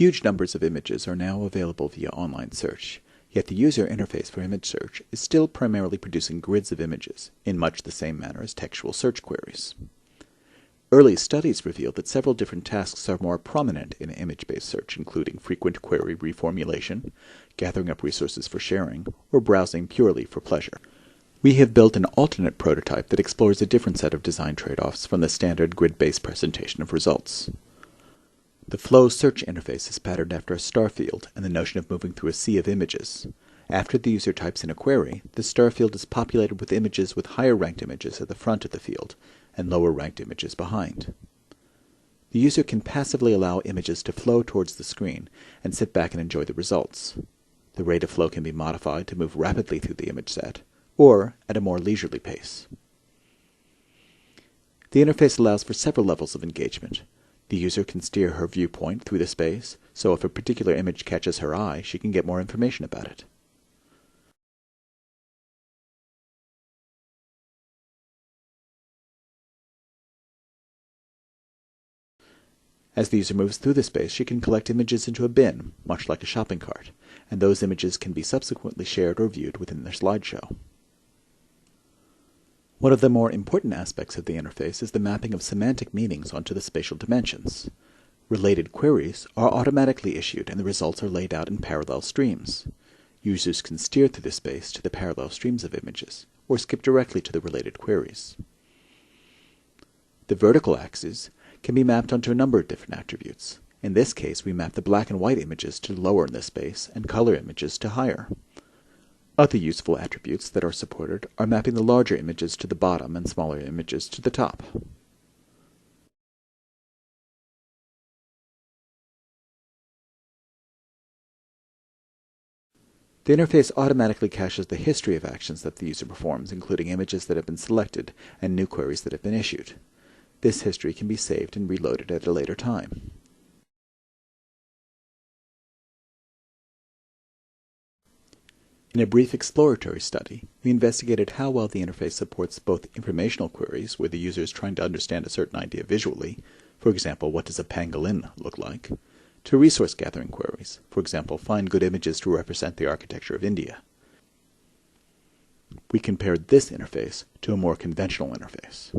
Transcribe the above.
Huge numbers of images are now available via online search, yet the user interface for image search is still primarily producing grids of images, in much the same manner as textual search queries. Early studies revealed that several different tasks are more prominent in image-based search, including frequent query reformulation, gathering up resources for sharing, or browsing purely for pleasure. We have built an alternate prototype that explores a different set of design trade-offs from the standard grid-based presentation of results. The Flow search interface is patterned after a star field and the notion of moving through a sea of images. After the user types in a query, the star field is populated with images with higher-ranked images at the front of the field and lower-ranked images behind. The user can passively allow images to flow towards the screen and sit back and enjoy the results. The rate of flow can be modified to move rapidly through the image set, or at a more leisurely pace. The interface allows for several levels of engagement. The user can steer her viewpoint through the space, so if a particular image catches her eye, she can get more information about it. As the user moves through the space, she can collect images into a bin, much like a shopping cart, and those images can be subsequently shared or viewed within their slideshow. One of the more important aspects of the interface is the mapping of semantic meanings onto the spatial dimensions. Related queries are automatically issued and the results are laid out in parallel streams. Users can steer through the space to the parallel streams of images, or skip directly to the related queries. The vertical axes can be mapped onto a number of different attributes. In this case, we map the black and white images to lower in the space and color images to higher. Other useful attributes that are supported are mapping the larger images to the bottom and smaller images to the top. The interface automatically caches the history of actions that the user performs, including images that have been selected and new queries that have been issued. This history can be saved and reloaded at a later time. In a brief exploratory study, we investigated how well the interface supports both informational queries, where the user is trying to understand a certain idea visually, for example, what does a pangolin look like, to resource gathering queries, for example, find good images to represent the architecture of India. We compared this interface to a more conventional interface.